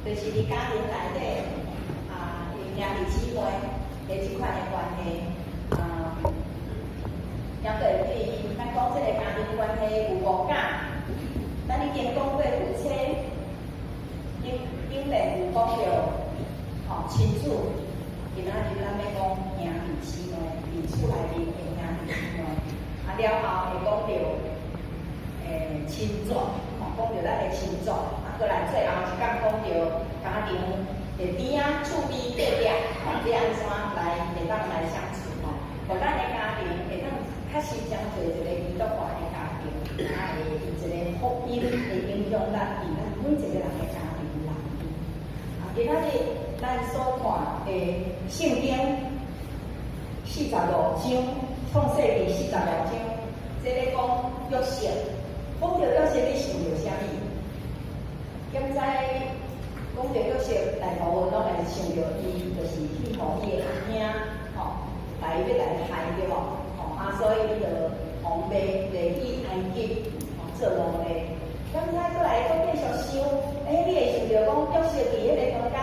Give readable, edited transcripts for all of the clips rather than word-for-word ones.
就是伫家庭内底兄弟姊妹的即款的关系，也对对，咱讲即个家庭关系有无解？咱已经讲过夫妻，顶面有讲到亲子，今仔日咱要讲兄弟姊妹，伫厝内面的兄弟姊妹，了后会讲到亲族，讲到咱的亲族，过来最后一讲讲到家庭的边仔、厝边隔壁，要安怎来会当来相处互咱的家庭会当确实将做一个基督化的家庭，会有一个福音会影响咱伫咱每一个人的家庭内面。今仔日咱所看的圣经45章，创世记45章，这咧讲约瑟，讲到约瑟，你想到啥物？现在讲到约瑟，大部分拢会想到伊就是去互伊的阿兄来要来害对无？所以伊就往卖去埃及做奴隶。咁再过来，佫继续想，你会想到讲约瑟伫迄个中间，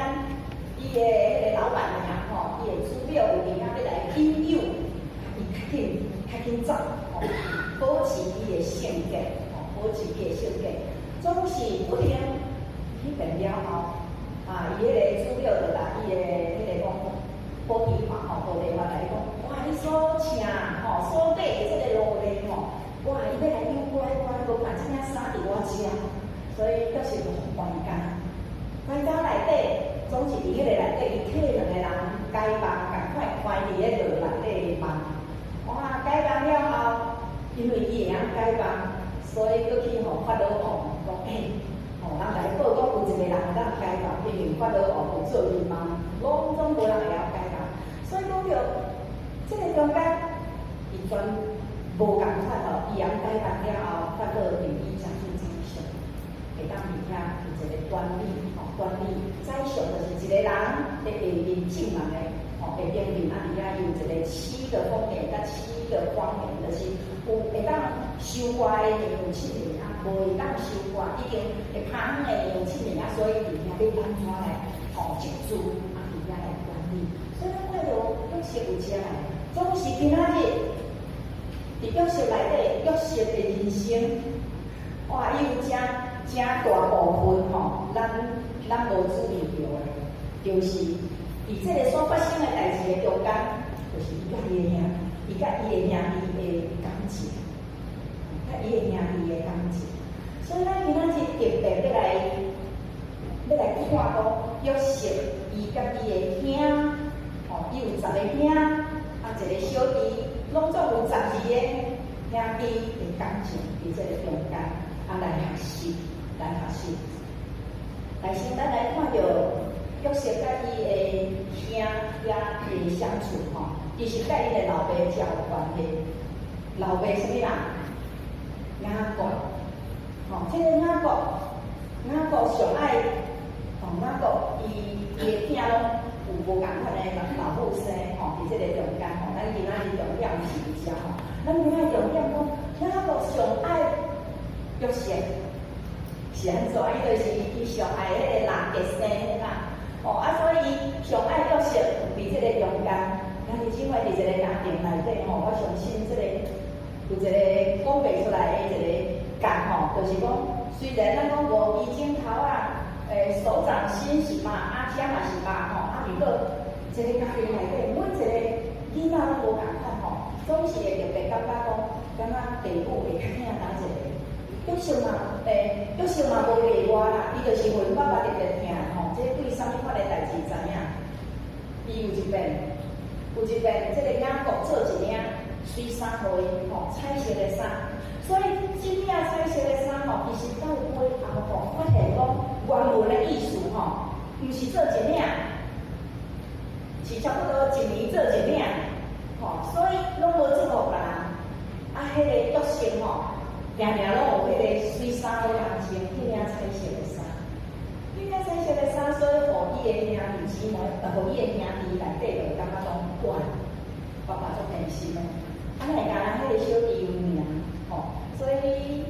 伊的迄个老板娘伊的主表有伫遐要来引诱，伊较紧走，保持伊的性格，保持伊的性格，总是不停去变了后，伊迄个主表就来伊的迄个讲保地法来讲，哇！你所请所买的这个奴隶哇！伊要来养乖乖，无把这领衫伫我遮，所以表示就冤家。冤家内底总是伫迄个内底，伊替两个人解放，赶快关伫迄落内底梦。哇！解放了后，因为伊会晓解放，所以佫去法老王讲，人来报讲有一个人当解放，因为法老王有做伊梦，拢总无人会晓解放。所以讲到这个中间，伊全无共款伊晓解放了后，法老对伊掌声掌声，会当伫遐有一个管理，宰相就是一个人在下面进人的，下面伫遐有一个7个方面甲7个方面，就是有会当收割的用7年无会当收割，已经会拍远的用7年所以伫遐要安怎来植树，伫遐来管理。所以咱看到约瑟有遮来，总是今仔日伫约瑟内底，约瑟的人生，哇，伊有真大部分咱无注意到的，就是伫这个所发生的代志的中间，就是伊甲伊的兄弟的感情，所以咱今仔日特别要来看讲约瑟，伊甲伊的兄，伊有10个兄，一个小弟，拢总有12个兄弟的感情伫这个中间，来学习。先咱来看到约瑟甲伊的兄的相处伊是甲伊的老爸才有关系。老爸什么人？雅各。这个雅各上爱雅各，伊的囝拢有无共款的老母生伫这个中间咱今仔日重点是遮咱今仔重点讲雅各上爱约瑟。是安怎？伊就是伊上爱迄个人的生啦，所以伊上爱约瑟伫这个中间，咱是姊妹伫一个家庭内底我相信这个有一个讲袂出来的一个感就是讲，虽然咱讲无医镜头手掌心是肉，遮嘛是肉如果一个家庭内底每一个囡仔拢无共款总是会特别感觉父母会较疼哪一个。约瑟嘛无例外啦，伊就是阮爸爸特别疼这对啥物款的代志知影？伊有一遍，这个雅各做一领水衫互伊彩色的衫，所以这领彩色的衫其实到尾后发现讲原文的意思毋是做一领，是差不多1年做一领所以拢无做互别人。迄个约瑟定定拢有迄个水衫的行情，迄领彩色的衫，所以互伊的兄弟姊妹，互伊的兄弟内底就感觉讲哇，爸爸足偏心的，会甲人迄个小弟有名所以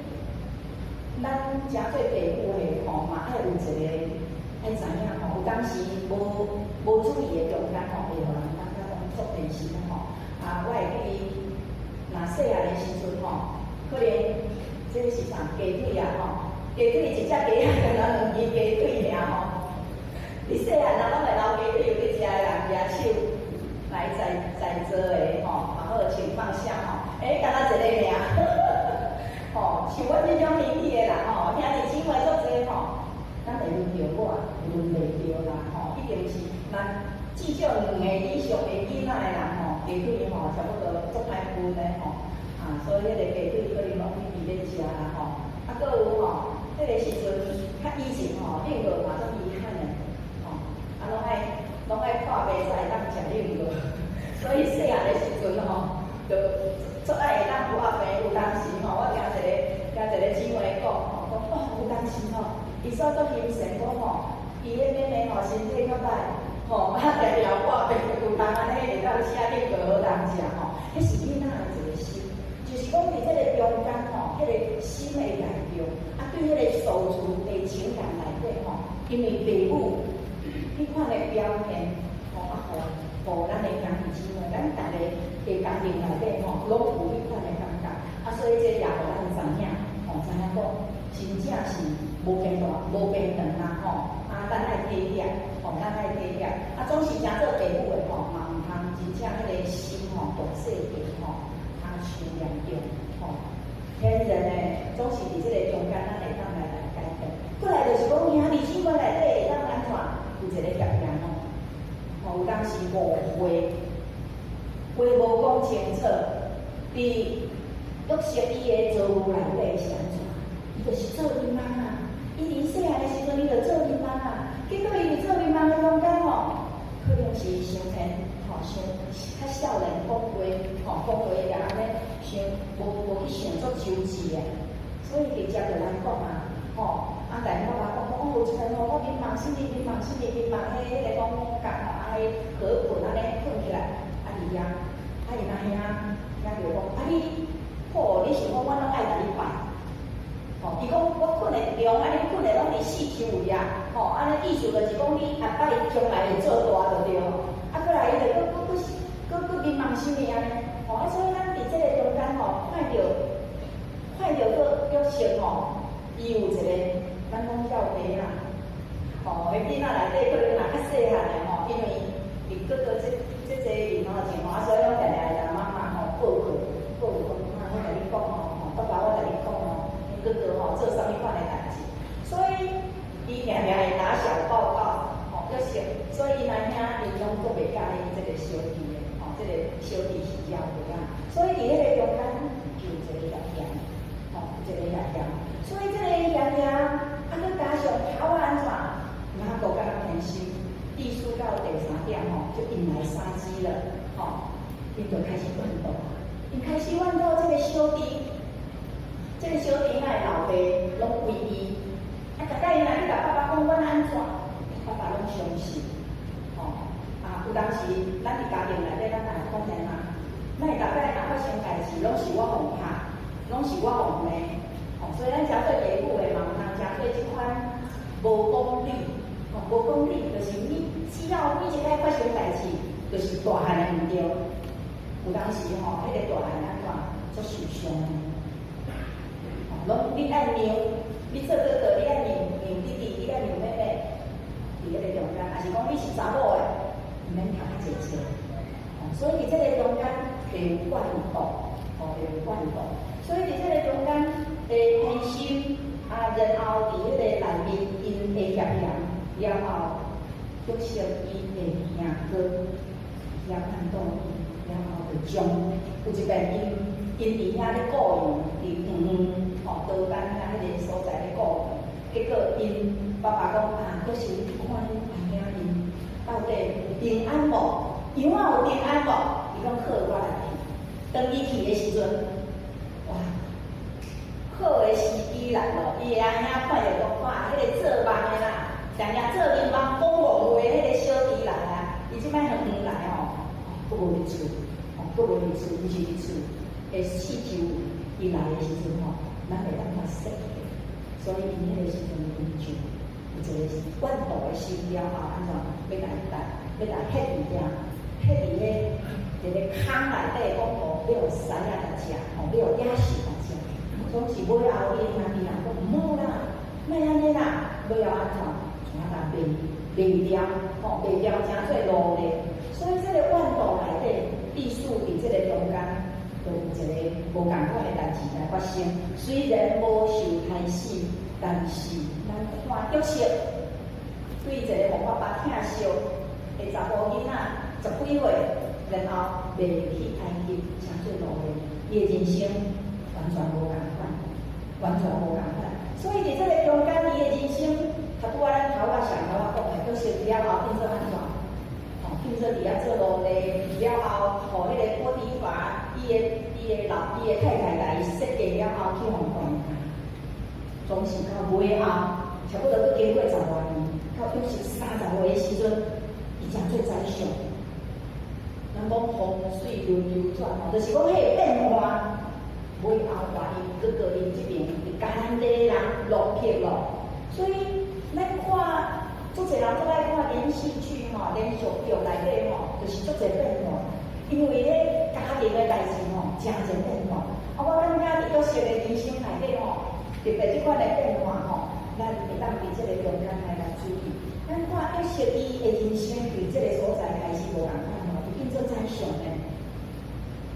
咱诚做父母的嘛爱有一个爱知影吼，有当时无注意的中间吼，会互人感觉讲触电视吼。我会记伊若细汉的时阵吼，可能这是啥鸡腿啊吼，鸡腿一只鸡啊，可能两支鸡腿尔吼。你细汉人拢会捞鸡腿，有去食的人举手来在座的吼，然后请放下吼，敢若一个尔，吼，像阮这种年纪的人吼，听你新闻足济吼，咱会轮到我，轮袂着啦吼，一定是咱至少2个以上的囡仔的人吼，鸡腿吼差不多足歹分的吼，所以迄个鸡腿可能拢去伫咧食啦吼，搁有吼，迄个时阵较以前吼，另个嘛足遗憾的。拢爱看袂使当食冷落，所以细汉的时阵吼，就足爱会当有阿病，有当时吼，我听一个姊妹讲吼，有当时吼，伊煞足欣赏讲吼，伊迄妹妹吼身体较歹，吼，常常挂病，有当安尼会当吃冷落好当食吼，迄是囡仔的一个心，就是讲伫这个中间吼，迄个心的内容，对迄个受助的情感内底吼，因为父母。迄款的表现，互咱的兄弟姊妹，咱大家的家庭内底吼，拢有迄款的感觉。所以这也互咱知影，知影讲真正是无平大、无平等啦，咱爱体贴，咱爱体贴。总是诚做父母的嘛毋通真正迄个心大细节伤严重，天然的总是伫这个中间，咱会当来改变。过来就是讲兄弟姊妹内底会当安怎？有一个业有当时误会，话无讲清楚，伫约瑟伊的造物内底是安怎？伊就是做恁妈啊！伊伫细汉的时阵，伊就做恁妈啊。结果伊伫做恁妈的中间可能是先前先较少年讲话也安尼，无去想足周至的，所以直接就来讲但是我爸讲有一阵我迷茫，心里迷茫，迄个讲讲河困安尼困起来，伊啊，伊那兄就讲，你好，你想讲我拢爱甲你拜，伊讲我困会中，你困会拢伫四周围安尼意思就是讲你下摆将来会做大就对，过来伊就佫迷茫心里安尼，所以咱伫这个中间看到佫约瑟伊有一个。咱讲要地啦，迄囡仔内底可能若较细汉的因为伊哥哥这人情所以我定定会甲妈妈报告，我甲你讲爸爸我甲你讲哥哥做啥物款的代志，所以伊常常会打小报告，就是所以伊那兄伊拢都袂介意这个小弟的，这个小弟是要的所以伫迄个中间就有一个业业，所以这个业佮加上头安怎，哪个敢若偏心？第4到第3点就引来杀机了，伊就开始奋斗，伊开始奋斗这个小弟，哪会老爸拢为伊，大概伊若去甲爸爸讲阮安怎，爸爸拢相信，有当时咱伫家庭内底，咱也会讲人哪会大概若发生代志，拢是我互拍，拢是我互骂。所以咱诚做父母的嘛，毋通诚做即款无公理，就是你只要你一摆发生代志，就是大汉的毋对。有当时迄个大汉安怎做受伤的，拢你爱让，你做哥哥，你爱让弟弟，你爱让妹妹，伫迄个中间，也是讲你是查某的，毋免听较济济。所以伫这个中间会有惯动，所以伫这个中间。偏心然后伫迄个内面，因会业了后，约瑟伊的兄哥也看到伊，了后就将有一遍因伫遐咧顾伊，伫桃干遐迄个所在咧顾伊，结果因爸爸讲可是你看你阿兄因到底有平安无？有平安无？伊讲好，我来去。当伊去的时阵，哇！好的时机来咯，伊的阿兄看着讲迄个做梦的啦，常常做面梦讲梦话迄个小弟来啊，伊即摆远来佫无伫厝，毋是伫厝，会四周伊来的时阵咱袂当发说，所以伊迄个时阵啉酒，有一个怨毒的心了后，安怎要来迄伫遐，迄伫迄个坑内底讲吼，要有狮仔来食，吼要有野兽来食，总是尾后伊兄弟人讲毋好啦，莫安尼啦，尾后安怎？从啊甲卖掉，吼卖掉诚做奴隶，所以这个怨毒内底必须伫这个中间，就有一个无共款的代志来发生。虽然无受害死，但是咱看约瑟对一个无爸爸疼惜的查甫囡仔10几岁，然后卖去埃及，诚做奴隶，伊的人生完全无共款，完全无共款。所以伫这个中间，伊的人生，较拄仔咱头仔上讲的，约瑟了后变做安怎？变做伫遐做奴隶了后，互迄个波提乏伊的太太甲伊设计了后去互关，总是到尾后，差不多要经过10多年，到约瑟30岁的时阵，伊诚做宰相。咱讲风水轮流转吼，就是讲迄个变化，尾后话伊哥哥因这边是艰难的人落魄咯，所以咱看。足侪人都爱看连续剧吼，连续剧内底吼，就是足侪变化。因为咧家庭的代志吼，诚侪变化。我感觉伫约瑟的人生内底吼，特别即款的变化吼，咱会当伫即个中间来注意。咱看约瑟伊的人生伫即个所在开始无共款吼，伊变做宰相的，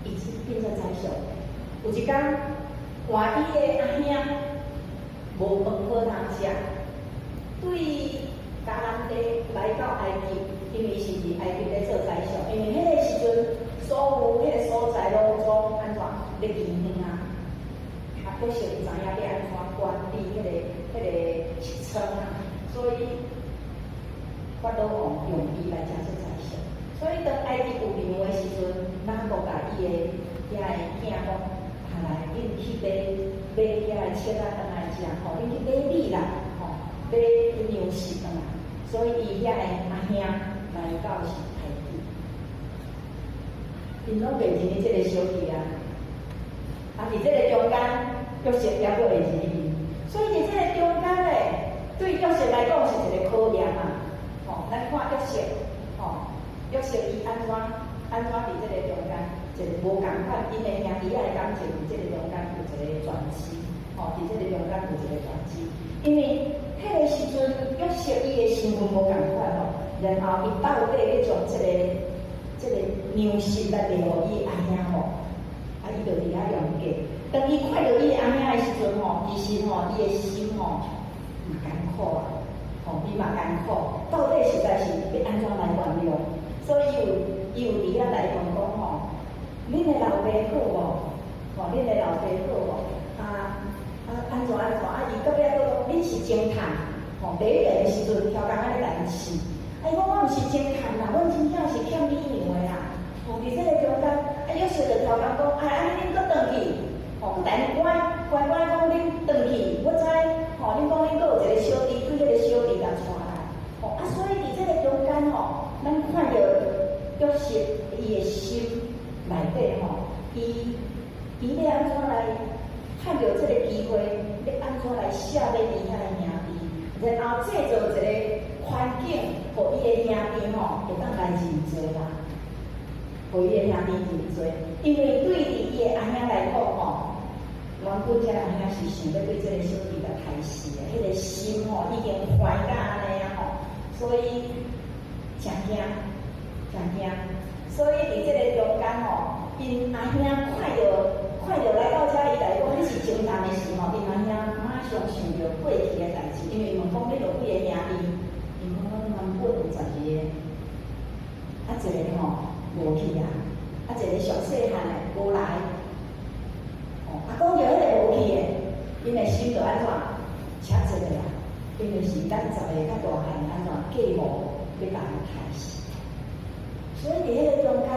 伊变做宰相。有一天，换伊的阿兄无饭好通食，对。迦南地来到埃及，因为是伫埃及咧做宰相，因为迄个时阵所有迄个所在拢总安怎咧竞争啊，约瑟伊知影要安怎管理迄个职称啊，所以法老王用伊来做宰相。所以当埃及有牛的时阵，咱国甲伊的遐个囝讲，来，恁去买遐个切啊，当来食吼，恁去买米啦，吼，买牛食当来。所以伊遐个阿兄来到是埃及，因拢袂认即个小弟啊。伫即个中间，约瑟也阁会认伊。所以伫即个中间咧，对约瑟来讲是一个考验啊。吼，咱看约瑟，吼，约瑟伊安怎伫即个中间，一个无共款，因为兄弟仔的感情伫即个中间有一个转机，吼，伫即个中间有一个转机，因为。迄个时阵，约瑟伊的身份无共款咯，然后伊到底咧从即个粮食来掠互伊阿兄吼，伊就伫遐用价。当伊看到伊阿兄的时阵吼，其实吼伊的心吼嘛艰苦啊，吼伊嘛艰苦，到底实在是要安怎来原谅？所以伊有伫遐来问讲吼，恁的老爸好无？吼，恁的老爸好无？安怎？伊到尾佫讲，恁是侦探，吼，第一个时阵超工安尼来试，伊讲我毋是侦探啦，阮真正是欠米粮的啦，吼，伫即个中间，约瑟就超工讲，安尼恁佫转去，吼，佫等乖讲恁转去，我知，吼，恁讲恁佫有一个小弟，对迄个小弟来带来，吼，所以伫即个中间吼，咱看到约瑟伊的心内底吼，伊要安怎来？看到这个机会，要安怎来写俾伊遐个兄弟，然后制造一个环境，互伊的兄弟吼会当来认罪啦，互伊的兄弟认罪。因为对伊的阿兄来讲吼，原本这个阿兄是想要对这个小弟来开始的，迄个心吼已经坏到安尼啊吼，所以诚惊。所以伫这个中间吼，因阿兄看到来到遮，伊来讲，你是侦探的时候，因阿兄马上想到过去的代志，因为问讲你有几个兄弟，因讲我原本有12个，一个吼无去啊，一个上细汉的无来，讲到迄个无去的，因的心就安怎扯一个啦，因为是咱10个较大汉安怎计谋要甲伊开始，所以伫迄个中间，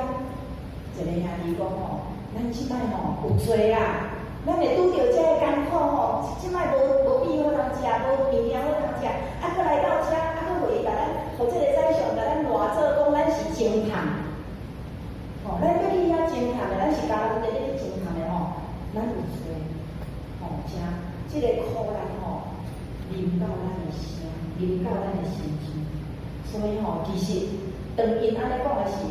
一个兄弟讲吼。咱即摆吼有罪啦，咱会拄着遮个艰苦吼，即摆无米好通食，无面条好通食，佫来到遮，佫互伊甲咱，互即个宰相甲咱赖做讲咱是侦探，吼，咱要去遐侦探的，咱是家人伫咧去侦探的吼，咱有罪，吼，即个苦难吼，临到咱的心，临引到咱的心境。所以吼，其实当因安尼讲的时，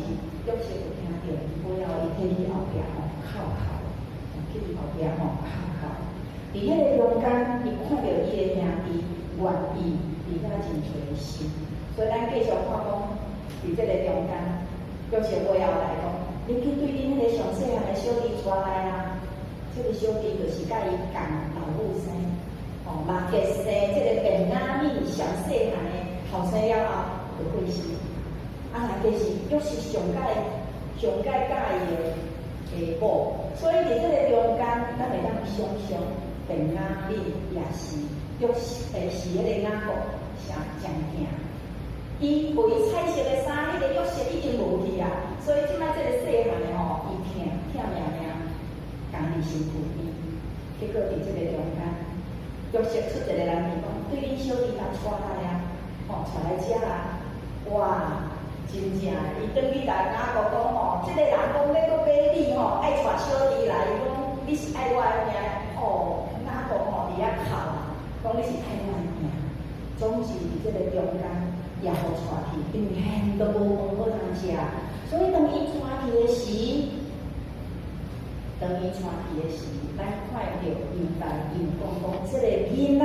约瑟就听到，不要伊去伊后壁吼哭哭，去伊后壁吼哭哭。伫迄个中间，伊看到伊的兄弟愿意伫遐真找伊心，所以咱继续看讲，伫这个中间，约瑟尾后来讲，你去对恁迄个上细汉的小弟带来啊。这个小弟就是甲伊共老母生，嘛结生这个便雅悯上细汉的后生了后就过世。啊，来就是约瑟上介介意的某，所以伫这个中间，咱会当想象便雅悯也是是迄个雅各上惊。伊为彩色的衫，迄个约瑟已经无去啊，所以即摆这个细汉的吼，伊疼命。家己辛苦伊，结果伫这个中间，约瑟出一个人面讲，对恁小弟来带来啊，带来遮啊，哇，真正，伊转去来雅各讲吼，这个人讲要搁买米吼，爱带小弟来，伊讲你是爱我的命，雅各吼伫遐哭啊，讲你是爱我的命，总是伫这个中间也互带去，因为现都无饭好通食，所以当伊带去的时。当伊带去的时，咱看到犹大因讲，这个囡仔，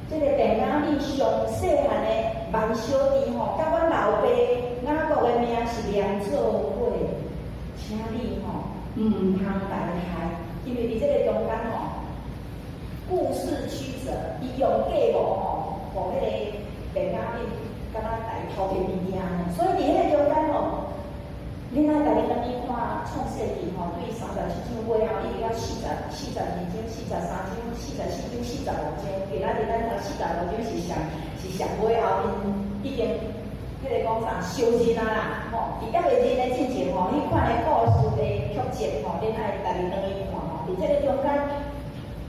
这个便雅悯上细汉的万小弟吼，甲阮老爸雅各的名是连做伙，请你吼唔通来害，因为伫这个中间吼，故事曲折，伊用假模吼，互迄个便雅悯敢若来偷摕物件，所以伫迄个中间吼。恁爱家己当去看创世纪吼，对37章尾后，一直到42章、43章、44章、45章，今仔日咱读45章是上尾后，因已经迄个讲啥收认啊啦，吼，伊还袂认的进前吼，迄款的故事的曲折吼，恁爱家己当去看吼。伫这个中间，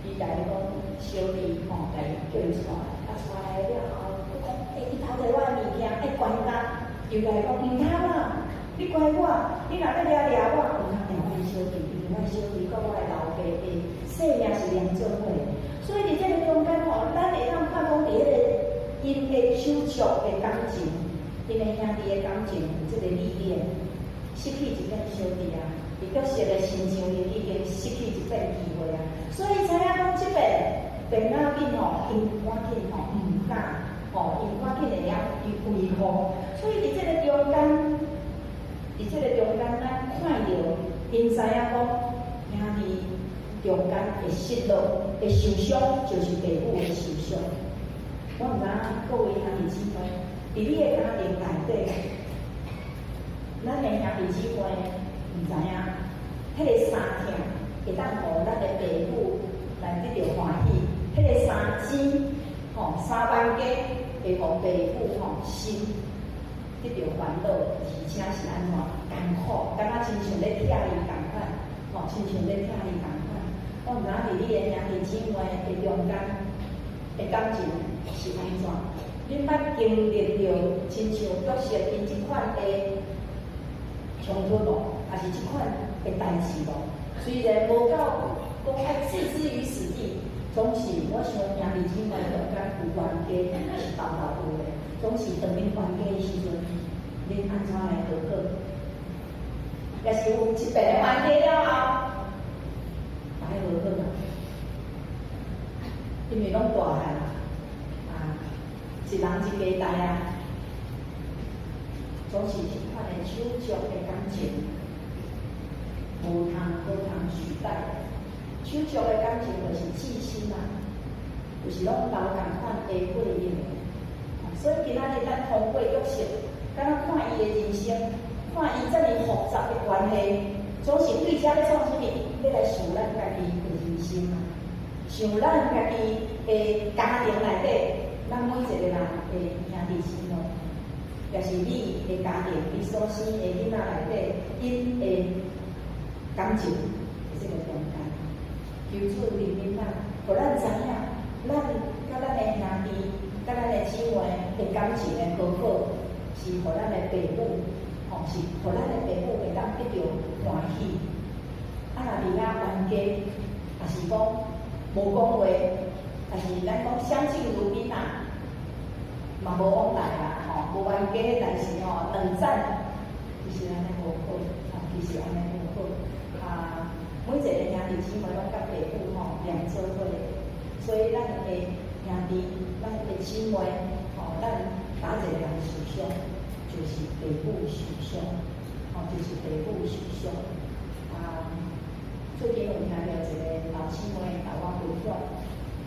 伊家己讲小弟吼，家己叫伊出来，出来了后，伊讲伊偷摕我的物件，爱关单，又来讲唔通啦。你怪我，你若要掠我，唔通掠我的小弟，因为我小弟甲我的老爸的性命是连做伙。所以伫这个中间吼，咱会当看讲伫迄个因的手足的感情，因的兄弟的感情有这个历练，失去一片小弟啊，伊约瑟的心上已经失去一片机会啊。所以知影讲即边便雅悯吼，因赶紧吼唔敢，因赶紧会晓去维护。所以伫这个中间。伫这个中间，咱看到，因知影讲，兄弟中间会失落、会受伤，就是父母的受伤。我毋知影各位兄弟姊妹，伫你的家庭内底，咱的兄弟姊妹毋知影，迄个三疼会当互咱的父母来得到欢喜，迄个三钱三万家会互父母心。得到烦恼，而且是安怎艰苦，感觉亲像咧疼伊共款，亲像咧疼伊共款。我毋知影伫你的兄弟姊妹的中间的感情是安怎？恁捌经历着亲像约瑟因即款的冲突无，还是即款的代志无？虽然无到讲爱置之于死地，总是我想兄弟姊妹中间有冤家是斗有的。总是当恁冤家的时阵，恁安怎来和好？也是有一边的冤家了后，来和好啦。因为拢大汉一人一家代啊，总是即款的手足的感情，无通好通取代。手足的感情就是至亲啊，就是拢流共款的血印。所以今仔日咱通过约瑟，敢若看伊的人生，看伊遮尔复杂的关系，总是对遮咧创啥物？要来想咱家己的人生啊，想咱家己的家庭内底，咱每一个人的兄弟姊妹，也是你的家庭，你所生的囡仔内底，因的感情这个中间，求主怜悯咱，互咱知影，咱甲咱的兄弟。甲咱的姊妹的感情的和好，是互咱的父母，是互咱的父母会当得到欢喜。啊，若伫遐冤家，也是讲无讲话，但是咱讲相敬如宾啊，嘛无往来啦，无冤家，但是两赞其实安尼无好，其实安尼无好。每一个兄弟姊妹拢甲爸母连做伙，所以咱的兄弟，咱的姊妹，咱打一个人受伤，就是爸母受伤，就是爸母受伤。最近有听到一个老姊妹甲我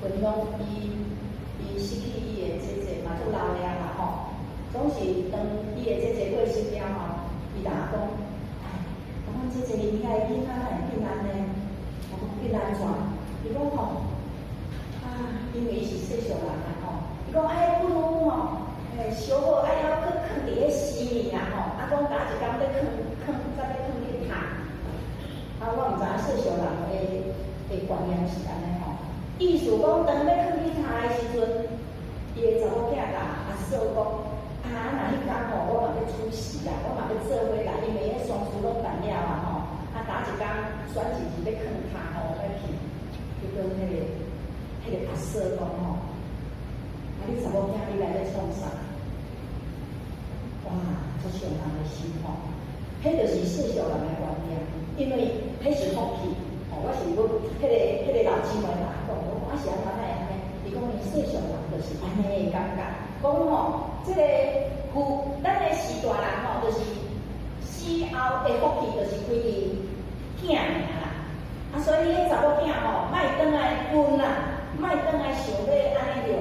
分享伊失去伊的姐姐，嘛足老了啦总是当伊的姐姐过身了伊就讲，阮姐姐离开囡仔哪会变安尼？我讲变安怎？伊讲因为伊是世俗人伊讲不如小好要去囥伫咧死里讲打一工要囥再要囥去读。我毋知影世俗人的观念是安尼意思讲当要囥去读的时阵，伊的查某囝啦说讲若迄天我嘛要出席啦，我嘛要做伙啦，因为迄双书拢办了打一工选日是要囥读要去，就跟迄个阿说讲你查某囝你来要创啥？哇，足伤人的心迄就是世俗人的观念，因为迄是福气。我是阮迄个老姊妹甲我是安怎安尼？伊讲伊世俗人就是安尼的感觉，讲即个咱的时大人就是死后的福气就是规个囝尔啦。所以迄查某囝莫转来分啦，莫转来想要安尼着，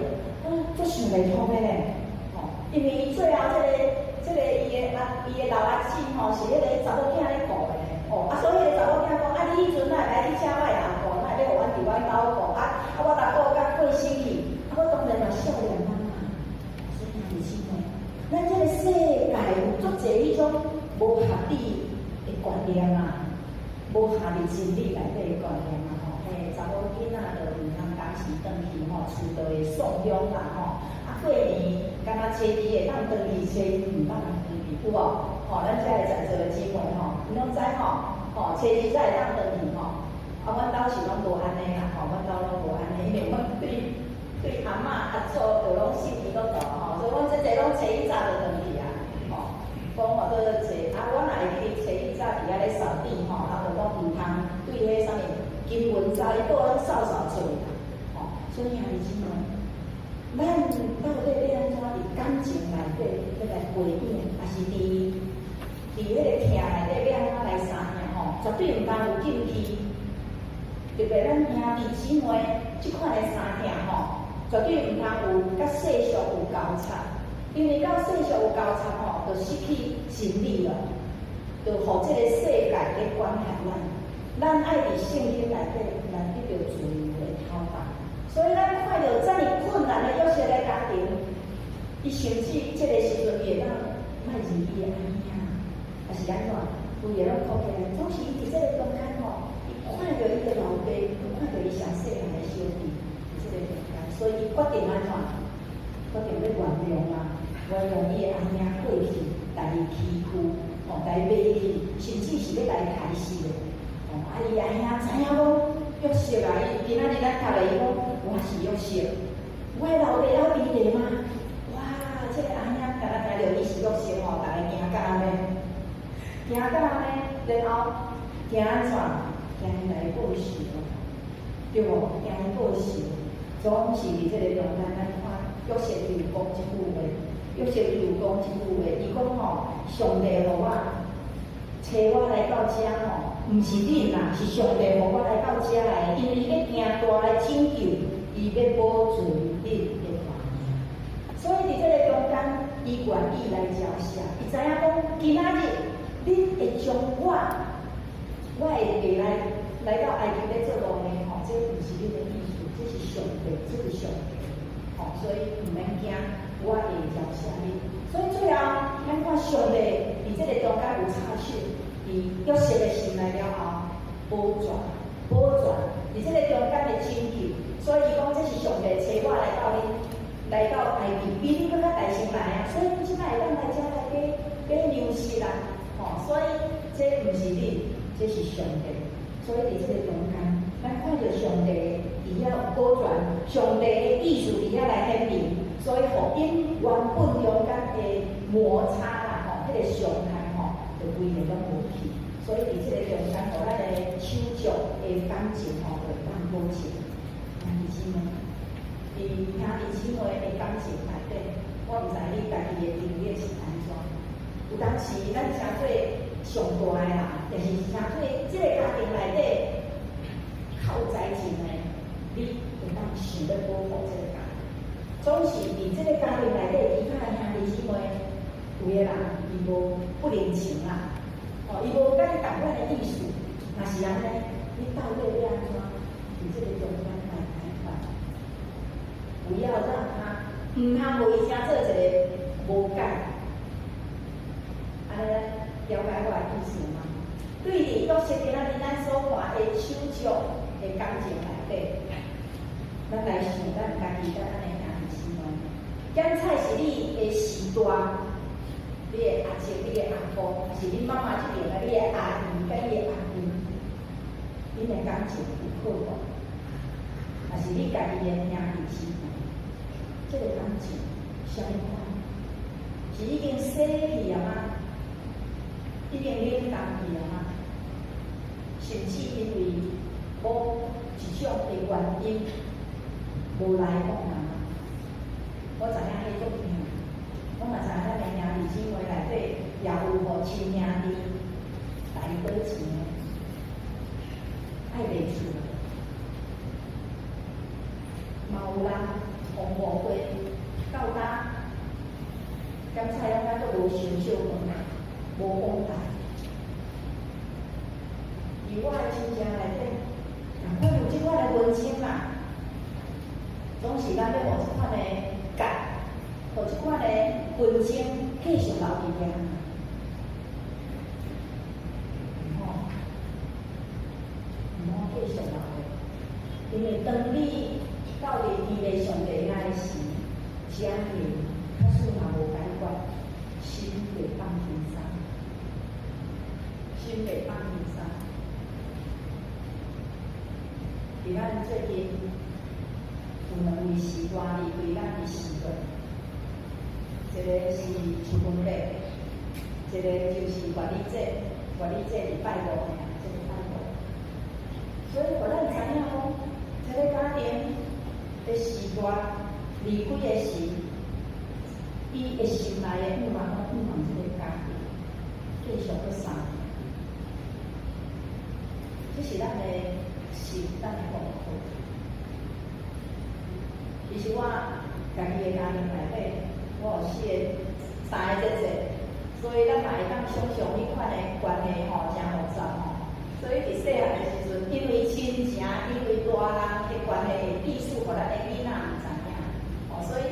足想袂通的咧。因为伊最后伊的老阿姊是迄个查某囝咧顾的咧。所以迄个查某囝讲你迄阵来你请我老婆，要互阮伫阮兜顾我老婆甲过身去，我当然嘛少年人嘛。所以兄弟姊妹，咱这个世界有足侪迄种无合理的观念无合理真理内底的观念查某囡仔就毋通当时转去厝就会送终啦过年敢若初二会当转去，初一毋当转去，有无？咱遮会在座的姊妹你拢知初二才会当转去阮兜是拢无安尼啦阮兜拢无安尼，因为阮对阿嬷阿祖就拢信伊都大所以阮这拢初一早就转去啊讲倒做阮若会记初一早伫遐咧扫地就讲毋通对迄啥物金文早伊倒扫做所以兄弟姊妹。咱到底要安怎伫感情内底要来回应，还是伫迄个疼内底要安怎来相听绝对毋通有禁忌。特别咱兄弟姊妹即款的相听绝对毋通有甲世俗有交叉，因为甲世俗有交叉就失去真理了，就互即个世界咧管辖咱爱伫圣经内底来得到自由的透达。所以咱看到遮尔困难的约瑟的家庭，伊甚至这个时阵伊会当卖入伊的安兄，还是安怎？规个拢哭起来。总是伊伫这个中间伊看到伊的老爸，看到伊上细汉的小弟，伫这个中间，所以伊决定安怎？决定要原谅伊的安兄过去，来欺负，来骂去，甚至是要来害死的。伊安兄知影讲约瑟伊今仔日咱读了伊讲。我是约瑟，我的老爸老弟弟吗？哇！这个阿兄敢若听到伊是约瑟大家惊到安尼，惊到安尼，然后惊安怎？惊伊来报仇，对无？惊伊报仇，总是伫这个中间，咱看约瑟就讲一句话，约瑟就讲一句话，伊讲上帝互我找我来到遮毋是恁啦，是上帝互我来到遮来，因为伊要行大来拯救。伊要保存恁的华命，所以伫这个中间，伊愿意来交涉。伊知影讲，今仔日恁会将我会来到埃及咧做奴隶这毋是恁的意思，这是上帝，这是上帝。所以毋免惊，我会交涉恁。所以最后，咱看上帝伫这个中间有插手，伫约瑟的心来了后，保全，伫这个中间的拯救。所以伊讲，这是上帝找我来到埃及，比你更较大心来所以你即摆会当来遮来买粮食啦，所以这毋是你，这是上帝。所以伫这个中间，咱看到上帝伫遐保全，上帝的意思伫遐来显明。所以互因原本中间的摩擦啦，吼，迄个伤害吼，就规个拢无去。所以伫即个中间，互咱的手足的感情吼，就会当保持。兄弟姊妹，伫兄弟姊妹的感情内底，我毋知你家己的定义是安怎。有当时咱诚做上大的人，但是诚做即个家庭内底靠在一起的，你会当想要保护即个家庭。总是伫即个家庭内底，其他兄弟姊妹有个人伊无不领情啦，哦，伊无甲你同款的意思，若是安尼，你到底要安怎？伫即个中间来开发，不要让他毋通为家做一个无解，安尼了解我的意思吗？对你都是今仔日咱所看的手足的感情内底，咱来想咱家己甲咱的兄弟姊妹。咸菜是你的时段，你的阿姐、你的阿公，是你妈妈这边的你的阿姨跟你的阿姨，恁的感情有好无？还是你家己的兄弟姊妹，这个感情啥物款？是已经死去啊吗？已经冷淡去啊吗？甚至因为某一种的原因无来往啊？我知影迄种听，我嘛知影咱的兄弟姊妹内底也有无亲兄弟来得钱的，爱袂出来，嘛有人红误会到呾，咸菜拢咱都无想少问，无讲大。伫我的亲戚内底，若有即款的文青啦，总是咱要学即款的教，学即款的文青继续留伫遐。毋好继续留咧，因为当你到伫地理上帝那时，家庭假使若无解决，心会放轻松，心会放轻松。伫咱最近有两位时段离开咱的时段，一个是出婚礼，一个就是月历节，月历节礼拜五呀，这个礼拜五。所以，互咱知影讲，这个家庭的时段离开的时，伊的心内的欲望，欲望这个家庭继续去生。这是咱的。是咱的功课。其实我家己的家庭内底，我有三个姐姐，所以咱嘛会当想象迄款的关系吼，真复杂吼。所以伫细汉的时阵，因为亲情，因为大人的关系的意思，互咱的囡仔毋知影。哦，所以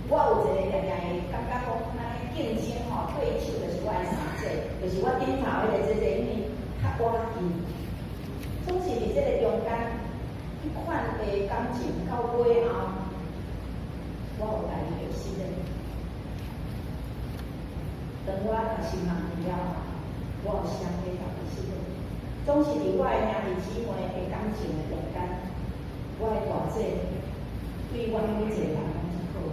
我有一个定定的感觉讲，咱竞争吼，对手就是我的三姐，就是我顶头迄个姐姐，因为较晚记。总是伫这个中间，迄款的感情到尾后，我有家己的信任。当我读新学了后，我有相对家己信任。总是伫我的兄弟姊妹的感情的中间，我的大姐对我每一个人拢是好，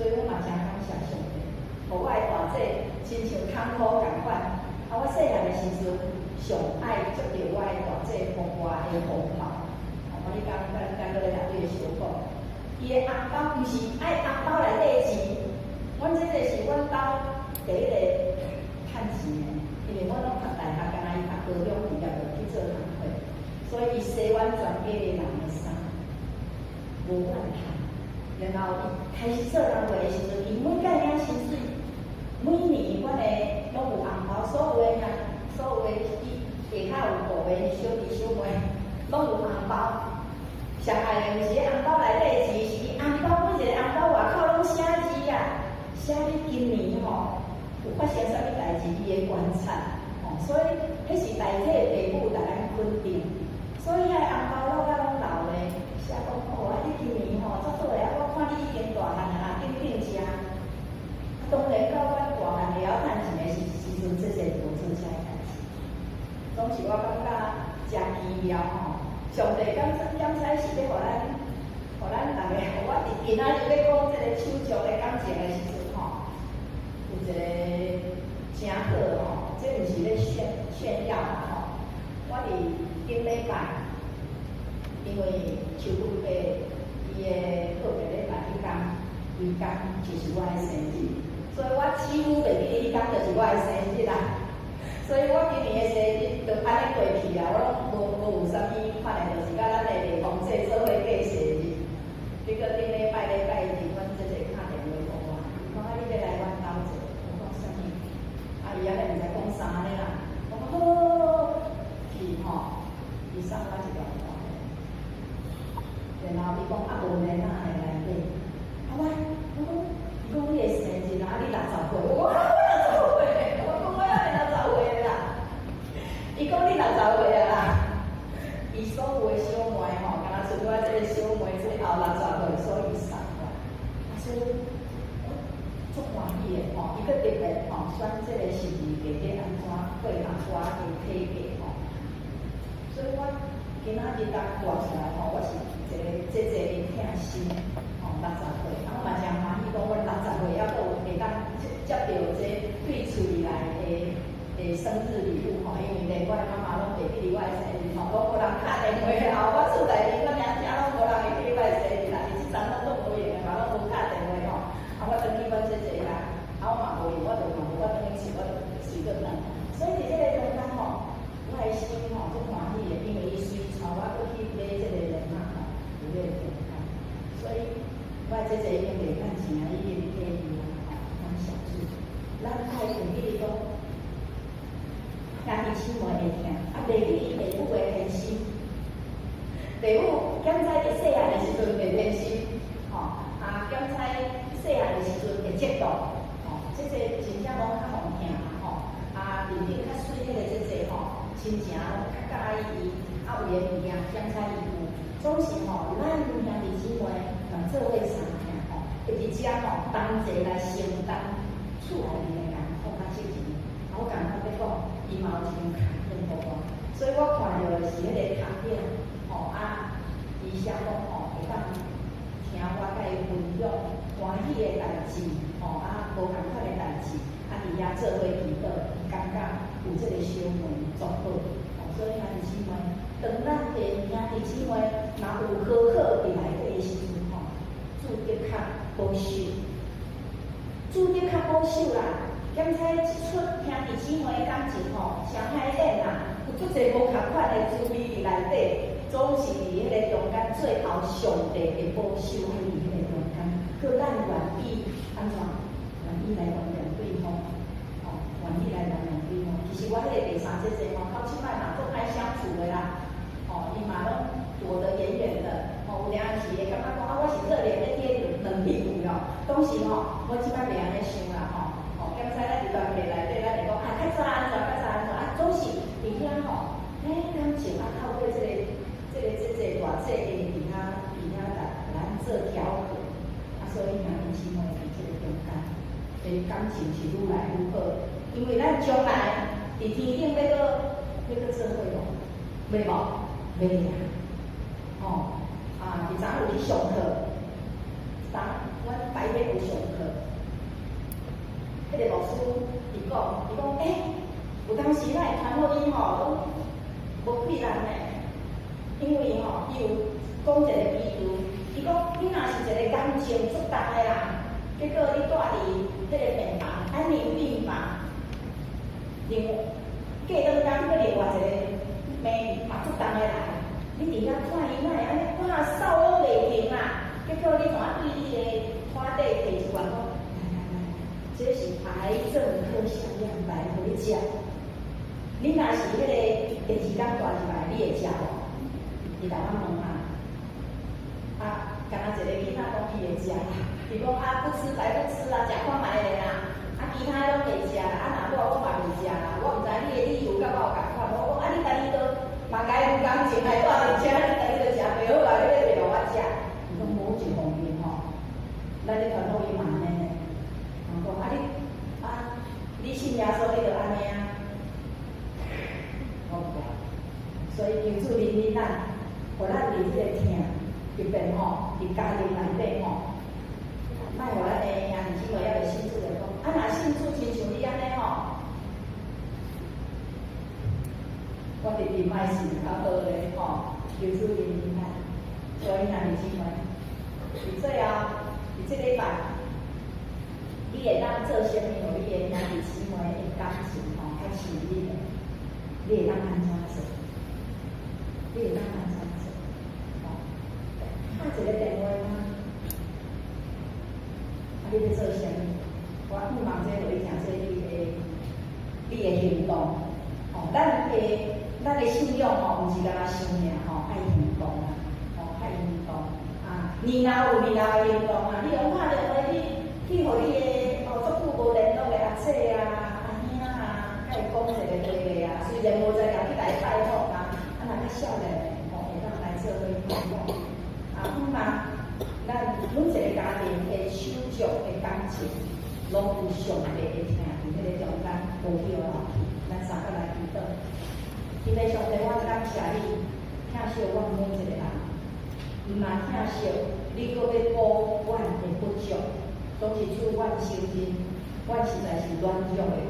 所以我嘛真感谢上帝，互我的大姐亲像汤好共款。我细汉的时阵。上爱接着我的大姐互我的红包，我你讲落来对小讲，伊的红包毋是爱红包内底的钱，阮这个是阮兜第一个趁钱的，因为我拢读大学，敢若伊读高中毕业就去做工课，所以伊洗阮全家的人的衫，无乱趁。然后伊开始做人话的时阵，伊每届领薪水，每年阮的拢有红包，所有的人。所有的伊下骹有部的小弟小妹，拢有红包。上爱的毋是红包内底的钱，是红包每一个红包外口拢写字啊，写你今年吼有发生啥物代志，伊的观察，所以迄是代替父母来咱肯定。所以遐红包落甲拢留咧，写讲哦，你今年吼做好个，我看你已经大汉啊，顶食。当然到阮大汉会晓趁钱的时阵，这些无做啥代志。总是我感觉真奇妙吼，上帝敢是要互咱互咱大家，我伫今仔日要讲即个手足的感情的时阵吼，有一个真好吼，这毋是咧炫耀吼。我伫顶礼拜，因为秋姑伯伊的特别礼拜迄天，伊天就是我的生日，所以我几乎袂记迄天就是我的生日啦。所以我今年的生日就安尼过去啊，我拢无有啥物款的，就是甲咱的丽芳姐做伙过生日。结果顶礼拜日，阮姐姐打电话给我，伊讲啊，你要来阮兜坐，我讲啥物？啊，伊安尼毋知讲啥呢啦。我讲好，去吼，伊送我一条花。然后伊讲啊，无呢，哪会来买？啊，我讲伊讲你的生日啊，你60岁，我讲我60岁，我讲我还没60岁啦。伊讲你60岁啊啦，伊所有的小妹吼，敢若剩我这个小妹最后60岁，所以送我。啊，所以我足欢喜的吼，伊个特别吼选这个时日加去安怎配合我的体格吼。所以我今仔日当活出来吼，我是一个姐姐的疼心吼，60岁，啊，我嘛真欢喜讲，我60岁还佫有会当接到这对厝里来的生日礼物吼，因为连我的妈妈拢袂记我的生日吼，拢无人打电话啦，我厝内面我娘家拢无人会记我的生日啦，伊即阵拢无闲的嘛，拢无打电话吼，啊，我等去阮姐姐啦，啊，我嘛无闲，我等去厝，我就随便等，所以伫这个中间吼，我的心吼足欢喜的，因为伊随带我过去买这个人嘛吼，有这个健康，所以我的姐姐已经袂趁钱啊，已经可以啦吼，当小事，咱爱用记讲。兄弟姊妹会疼，啊，袂记伊父母的偏心。父母检在伊细汉的时阵袂偏心，吼，啊，检在细汉的时阵会嫉妒，吼，这真正讲较好听吼，啊，面顶较水迄个这吼，亲情拢较介意伊，啊，有缘无缘检在伊有，总是吼，咱兄弟姊妹做伙相听吼，会伫遮吼同齐来承担厝内面的艰苦啊，责任。我感觉要讲，伊嘛有一张卡片互我，所以我看到的是迄个卡片，吼啊，伊写讲吼会当听我甲伊分享欢喜的代志，吼啊无共款的代志，啊伫遐做伙祈祷，感觉有这个小妹足好，吼所以兄弟姊妹，当咱的兄弟姊妹若有好好伫内底的时阵吼，注定较保守，注定较保守啦。检采即出兄弟姊妹的感情吼，上海演啦，有足侪无共款的滋味伫内底，总是伫迄个中间，最后上帝会保守喺伊迄个中间，佮咱愿意安怎？愿意来原谅对方，吼，愿意来原谅对方。其实我迄个第三姐姐吼，到即摆嘛足歹相处的啦，吼，伊嘛拢躲得远远的，吼，有当时会感觉讲啊，我是可怜的天两屁股哦，当时吼，我即摆袂安尼想啦，吼。检采咱伫团体内底，咱会讲啊，较早安怎，啊，总是伫遐吼，感情啊，透过这个大姐因伫遐来做调和，啊，所以兄弟姊妹伫这个中间，诶，感情是愈来愈好，因为咱将来伫天顶要做做伙咯，袂无？袂啊，吼，啊，昨有去上课，阮白天有上课。迄个老师伊讲，有当时咱会传福音吼，拢无困难呢，因为吼，伊有讲一个比喻，伊讲你若是一个感情足重的人，结果你住伫迄个病房，安宁病房，隔当中另外一个病嘛足重的人，你伫遐看伊哪会安尼看扫拢袂停啦，结果你怎啊对你个花底提一罐讲？这是癌症科小样来回食，你若是迄个第二天大入来，你会食无？伊台湾问啊，敢若一个囡仔讲伊会食啦，伊讲啊不吃白不吃啦，食看卖的啦，啊其他拢袂食啦，啊若我嘛袂食啦，我毋知你的理由甲我有共款，我讲啊你家己都嘛家己有感情来住伫遮，你家己都食袂好啊，你要陪我食，伊讲无一方面吼，咱咧传福音嘛安尼呢。讲你信耶稣，你就安尼啊？我唔所以求主怜悯咱，互咱离这个疼，特别吼，伫家庭内底吼，莫互咱的兄弟姊妹还袂信主的讲，啊，若信主亲像你安尼吼，我直直卖是较好咧吼，求主怜悯咱，所以兄弟姊妹，伫最后，伫即礼拜，你会当做啥物，互你的兄弟姊妹的感情吼较亲密的，你会当安怎做？你会当安怎做？吼，打一个电话吗？啊，你要做啥物？我希望这互你听做你的行动。吼，咱的信仰吼，毋是干那想尔吼，爱行动啊，吼，爱行动啊。你若的行动啊，你用打电话去互你的足久无联络的阿姐啊、阿兄啊，甲伊讲一个话啊，虽然无在甲你来拜访啊，啊，若较少年的吼，会当来做伙朋友啊。希望咱每一个家庭的手足的感情，拢有上帝的听伫迄个中间无叫落去。咱三个来祈祷。因为上帝，我感谢你，疼惜我每一个人，毋嘛疼惜你，搁要补阮的不足，拢是主阮受尽，阮实在是软弱的，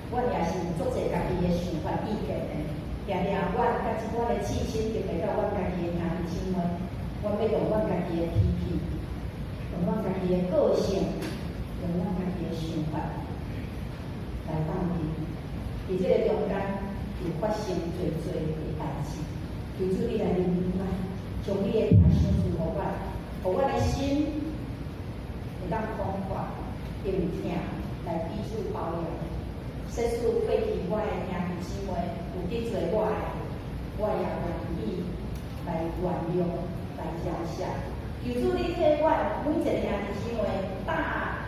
阮也是做者家己的想法意见的，常常阮甲阮的刺心入袂到阮家己的兄弟姊妹，阮要用阮家己的脾气，用阮家己的个性，用阮家己的想法来放弃。伫这个中间，就发生最多的代志。求主你来怜悯我，将你的疼惜赐互我，互我的心会当宽阔、平静来彼此包容。设使过去我的兄弟姊妹有得罪我的，我也愿意来原谅、来交下。求主你替我每一个兄弟姊妹打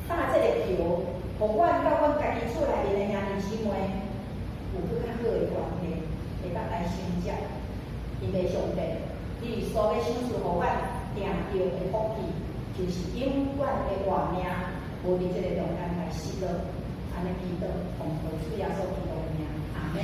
这个球。互阮甲阮家己厝内面的兄弟姊妹有更较好的关系，会当来相接。因为上帝，你所要赏赐互阮定着的福气，就是永远的活命，无伫这个中间来死落。安尼祈祷，奉靠主耶稣基督的名，阿门。